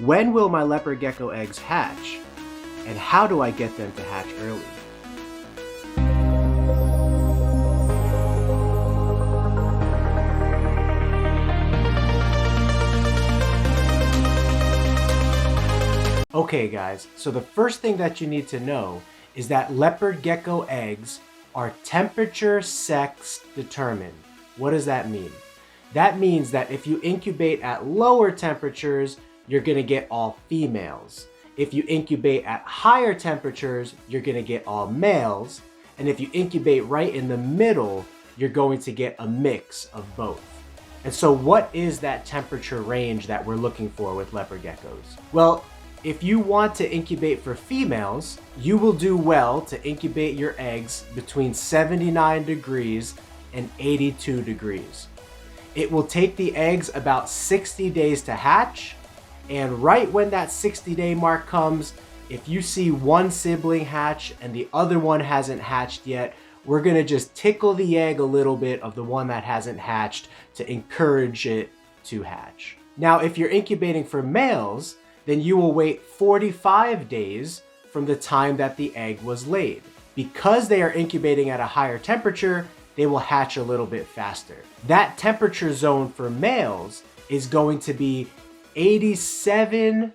When will my leopard gecko eggs hatch? And how do I get them to hatch early? Okay guys, so the first thing that you need to know is that leopard gecko eggs are temperature sex determined. What does that mean? That means that if you incubate at lower temperatures, you're gonna get all females. If you incubate at higher temperatures, you're gonna get all males. And if you incubate right in the middle, you're going to get a mix of both. And so what is that temperature range that we're looking for with leopard geckos? Well, if you want to incubate for females, you will do well to incubate your eggs between 79 degrees and 82 degrees. It will take the eggs about 60 days to hatch, and right when that 60-day mark comes, if you see one sibling hatch and the other one hasn't hatched yet, we're gonna just tickle the egg a little bit of the one that hasn't hatched to encourage it to hatch. Now, if you're incubating for males, then you will wait 45 days from the time that the egg was laid. Because they are incubating at a higher temperature, they will hatch a little bit faster. That temperature zone for males is going to be 87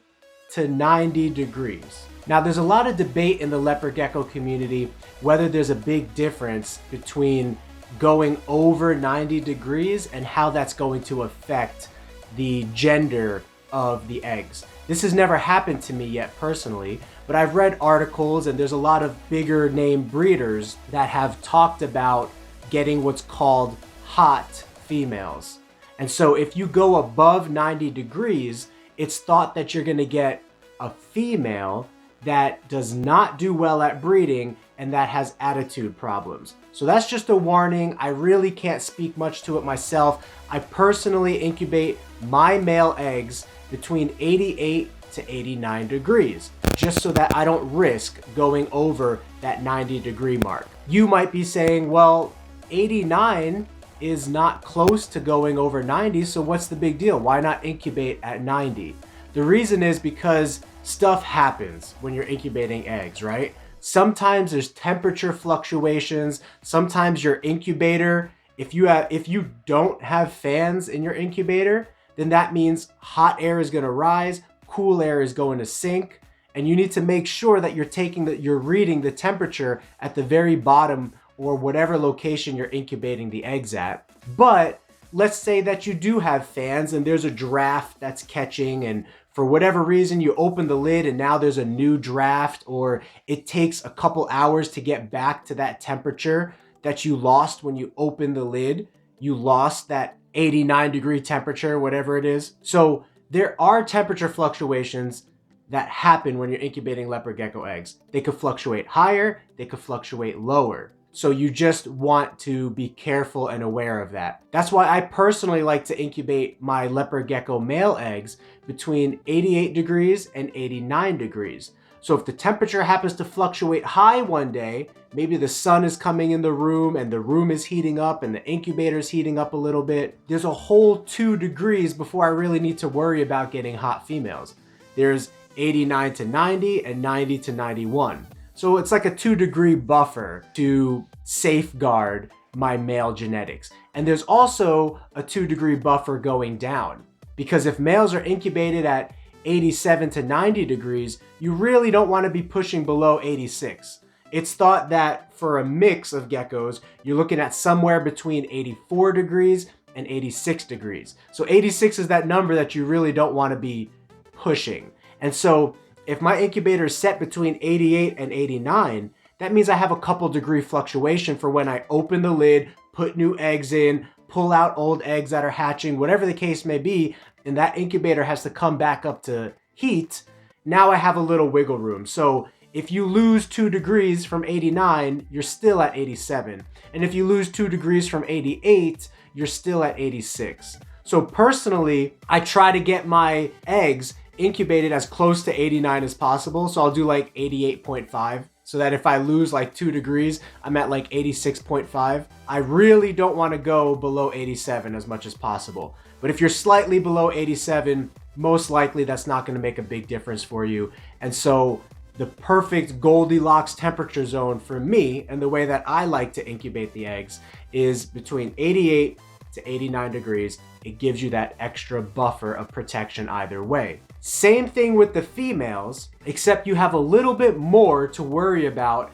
to 90 degrees. Now, there's a lot of debate in the leopard gecko community whether there's a big difference between going over 90 degrees and how that's going to affect the gender of the eggs. This has never happened to me yet personally, but I've read articles and there's a lot of bigger name breeders that have talked about getting what's called hot females. And so if you go above 90 degrees, it's thought that you're gonna get a female that does not do well at breeding and that has attitude problems. So that's just a warning. I really can't speak much to it myself. I personally incubate my male eggs between 88 to 89 degrees, just so that I don't risk going over that 90 degree mark. You might be saying, well, 89 is not close to going over 90, so what's the big deal? Why not incubate at 90? The reason is because stuff happens when you're incubating eggs, right? Sometimes there's temperature fluctuations. Sometimes your incubator, if you don't have fans in your incubator, then that means hot air is gonna rise, cool air is going to sink, and you need to make sure that you're reading the temperature at the very bottom or whatever location you're incubating the eggs at. But let's say that you do have fans and there's a draft that's catching, and for whatever reason you open the lid and now there's a new draft, or it takes a couple hours to get back to that temperature that you lost when you opened the lid. You lost that 89 degree temperature, whatever it is. So there are temperature fluctuations that happen when you're incubating leopard gecko eggs. They could fluctuate higher, they could fluctuate lower. So you just want to be careful and aware of that. That's why I personally like to incubate my leopard gecko male eggs between 88 degrees and 89 degrees. So if the temperature happens to fluctuate high one day, maybe the sun is coming in the room and the room is heating up and the incubator is heating up a little bit, there's a whole 2 degrees before I really need to worry about getting hot females. There's 89 to 90 and 90 to 91. So it's like a 2 degree buffer to safeguard my male genetics. And there's also a 2 degree buffer going down, because if males are incubated at 87 to 90 degrees, you really don't want to be pushing below 86. It's thought that for a mix of geckos, you're looking at somewhere between 84 degrees and 86 degrees. So 86 is that number that you really don't want to be pushing. And so if my incubator is set between 88 and 89, that means I have a couple degree fluctuation for when I open the lid, put new eggs in, pull out old eggs that are hatching, whatever the case may be, and that incubator has to come back up to heat. Now I have a little wiggle room. So if you lose 2 degrees from 89, you're still at 87. And if you lose 2 degrees from 88, you're still at 86. So personally, I try to get my eggs incubated as close to 89 as possible. So I'll do like 88.5, so that if I lose like 2 degrees, I'm at like 86.5. I really don't want to go below 87 as much as possible. But if you're slightly below 87, most likely that's not going to make a big difference for you. And so the perfect Goldilocks temperature zone for me, and the way that I like to incubate the eggs, is between 88 to 89 degrees. It gives you that extra buffer of protection either way. Same thing with the females, except you have a little bit more to worry about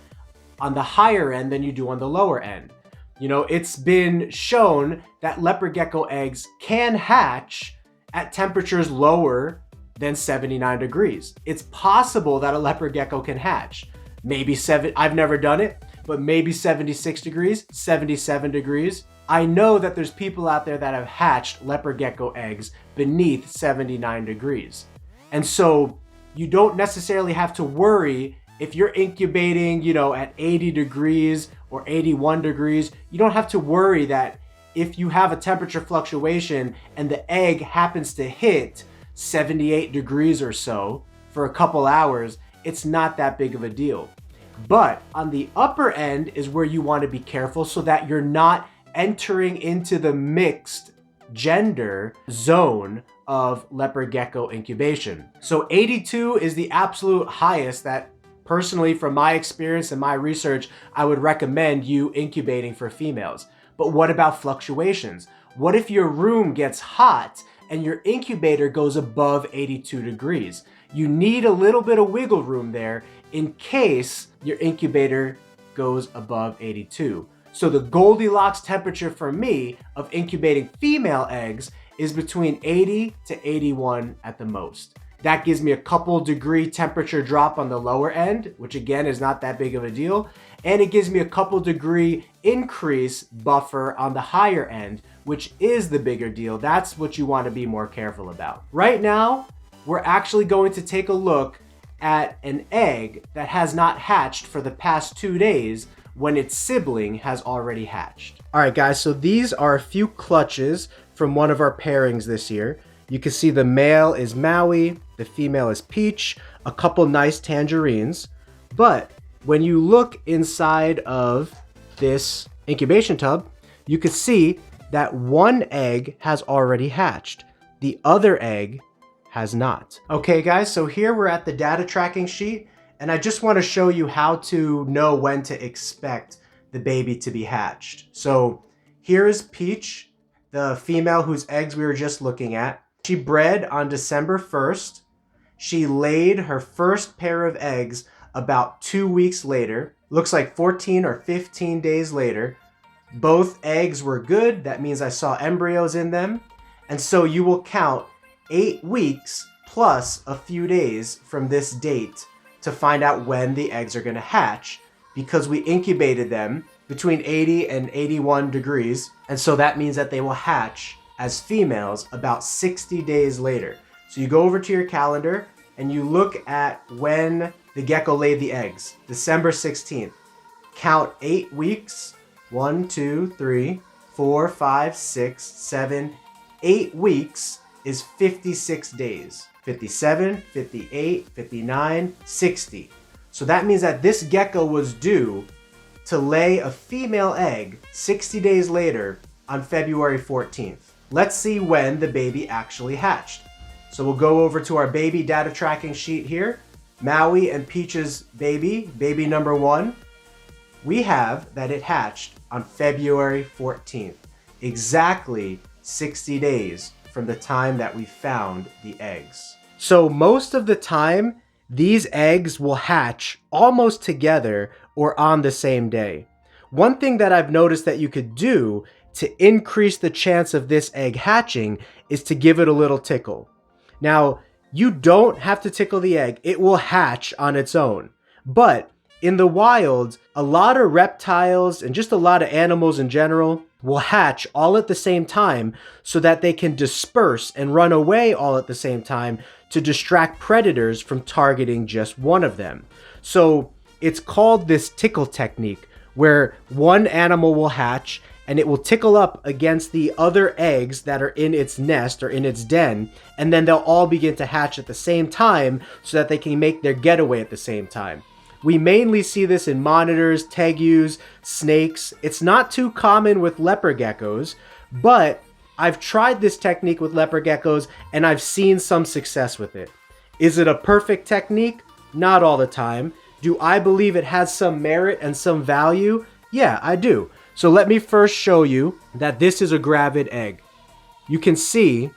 on the higher end than you do on the lower end. You know, it's been shown that leopard gecko eggs can hatch at temperatures lower than 79 degrees. It's possible that a leopard gecko can hatch. Maybe I've never done it, but maybe 76 degrees, 77 degrees. I know that there's people out there that have hatched leopard gecko eggs beneath 79 degrees. And so you don't necessarily have to worry if you're incubating, you know, at 80 degrees or 81 degrees. You don't have to worry that if you have a temperature fluctuation and the egg happens to hit 78 degrees or so for a couple hours, it's not that big of a deal. But on the upper end is where you want to be careful so that you're not entering into the mixed gender zone of leopard gecko incubation. So 82 is the absolute highest that, personally, from my experience and my research, I would recommend you incubating for females. But what about fluctuations? What if your room gets hot and your incubator goes above 82 degrees? You need a little bit of wiggle room there in case your incubator goes above 82. So the Goldilocks temperature for me of incubating female eggs is between 80 to 81 at the most. That gives me a couple degree temperature drop on the lower end, which again is not that big of a deal. And it gives me a couple degree increase buffer on the higher end, which is the bigger deal. That's what you want to be more careful about. Right now, we're actually going to take a look at an egg that has not hatched for the past 2 days when its sibling has already hatched. All right, guys, so these are a few clutches from one of our pairings this year. You can see the male is Maui, the female is Peach, a couple nice tangerines. But when you look inside of this incubation tub, you can see that one egg has already hatched. The other egg has not. Okay, guys, so here we're at the data tracking sheet, and I just want to show you how to know when to expect the baby to be hatched. So here is Peach, the female whose eggs we were just looking at. She bred on December 1st. She laid her first pair of eggs about 2 weeks later. Looks like 14 or 15 days later. Both eggs were good. That means I saw embryos in them. And so you will count 8 weeks plus a few days from this date to find out when the eggs are going to hatch, because we incubated them between 80 and 81 degrees. And so that means that they will hatch as females about 60 days later. So you go over to your calendar and you look at when the gecko laid the eggs, December 16th. Count 8 weeks, 1, 2, 3, 4, 5, 6, 7, 8 weeks is 56 days. 57, 58, 59, 60. So that means that this gecko was due to lay a female egg 60 days later on February 14th. Let's see when the baby actually hatched. So we'll go over to our baby data tracking sheet here. Maui and Peach's baby, baby number 1. We have that it hatched on February 14th, exactly 60 days from the time that we found the eggs. So most of the time, these eggs will hatch almost together or on the same day. One thing that I've noticed that you could do to increase the chance of this egg hatching is to give it a little tickle. Now, you don't have to tickle the egg. It will hatch on its own. But in the wild, a lot of reptiles and just a lot of animals in general will hatch all at the same time so that they can disperse and run away all at the same time to distract predators from targeting just one of them. So it's called this tickle technique, where one animal will hatch and it will tickle up against the other eggs that are in its nest or in its den, and then they'll all begin to hatch at the same time so that they can make their getaway at the same time. We mainly see this in monitors, tegus, snakes. It's not too common with leopard geckos, but I've tried this technique with leopard geckos and I've seen some success with it. Is it a perfect technique? Not all the time. Do I believe it has some merit and some value? Yeah, I do. So let me first show you that this is a gravid egg. You can see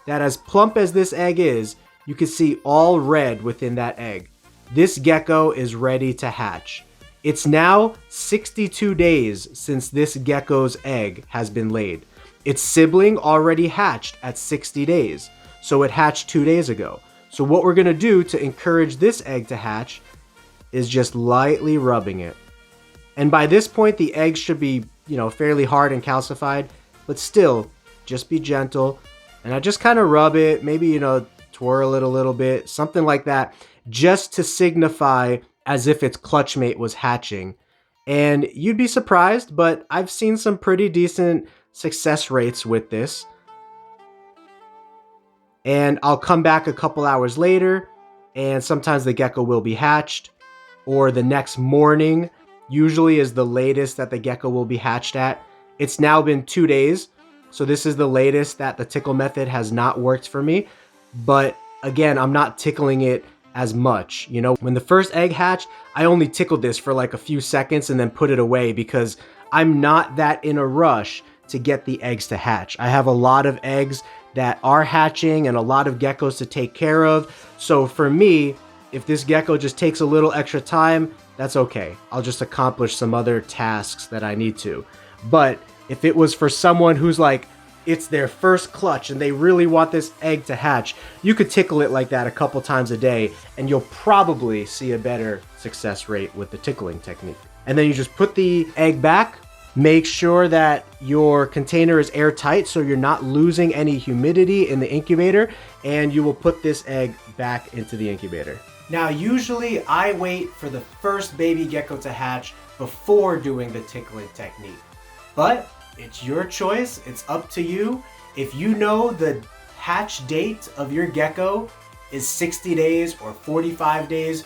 that as plump as this egg is, you can see all red within that egg. This gecko is ready to hatch. It's now 62 days since this gecko's egg has been laid. Its sibling already hatched at 60 days, so it hatched 2 days ago. So what we're gonna do to encourage this egg to hatch is just lightly rubbing it. And by this point, the egg should be, fairly hard and calcified, but still, just be gentle. And I just kind of rub it, maybe, twirl it a little bit, something like that, just to signify as if its clutch mate was hatching. And you'd be surprised, but I've seen some pretty decent success rates with this. And I'll come back a couple hours later, and sometimes the gecko will be hatched, or the next morning usually is the latest that the gecko will be hatched at. It's now been 2 days, so this is the latest that the tickle method has not worked for me. But again, I'm not tickling it as much. When the first egg hatched, I only tickled this for like a few seconds and then put it away because I'm not that in a rush to get the eggs to hatch. I have a lot of eggs that are hatching and a lot of geckos to take care of. So for me, if this gecko just takes a little extra time, that's okay. I'll just accomplish some other tasks that I need to. But if it was for someone who's like, it's their first clutch and they really want this egg to hatch, you could tickle it like that a couple times a day and you'll probably see a better success rate with the tickling technique. And then you just put the egg back. Make sure that your container is airtight so you're not losing any humidity in the incubator, and you will put this egg back into the incubator. Now, usually I wait for the first baby gecko to hatch before doing the tickling technique, but it's your choice. It's up to you. If you know the hatch date of your gecko is 60 days or 45 days,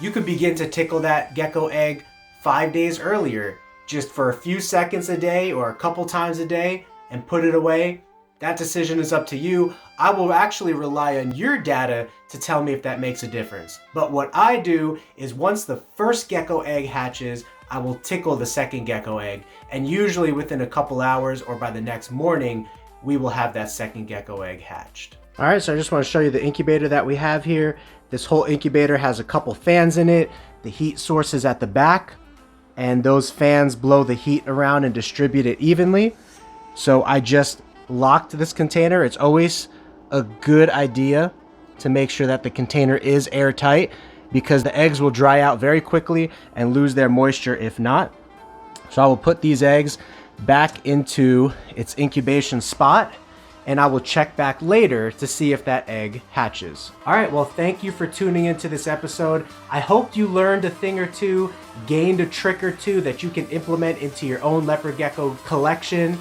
you could begin to tickle that gecko egg 5 days earlier, just for a few seconds a day or a couple times a day, and put it away. That decision is up to you. I will actually rely on your data to tell me if that makes a difference. But what I do is once the first gecko egg hatches, I will tickle the second gecko egg, and usually within a couple hours or by the next morning, we will have that second gecko egg hatched. All right, so I just want to show you the incubator that we have here. This whole incubator has a couple fans in it. The heat source is at the back, and those fans blow the heat around and distribute it evenly. So I just locked this container. It's always a good idea to make sure that the container is airtight, because the eggs will dry out very quickly and lose their moisture if not. So I will put these eggs back into its incubation spot, and I will check back later to see if that egg hatches. All right, well, thank you for tuning into this episode. I hope you learned a thing or two, gained a trick or two that you can implement into your own leopard gecko collection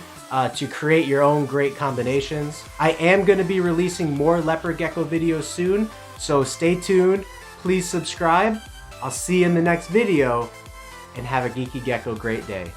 to create your own great combinations. I am gonna be releasing more leopard gecko videos soon, so stay tuned. Please subscribe. I'll see you in the next video, and have a Geeky Gecko great day.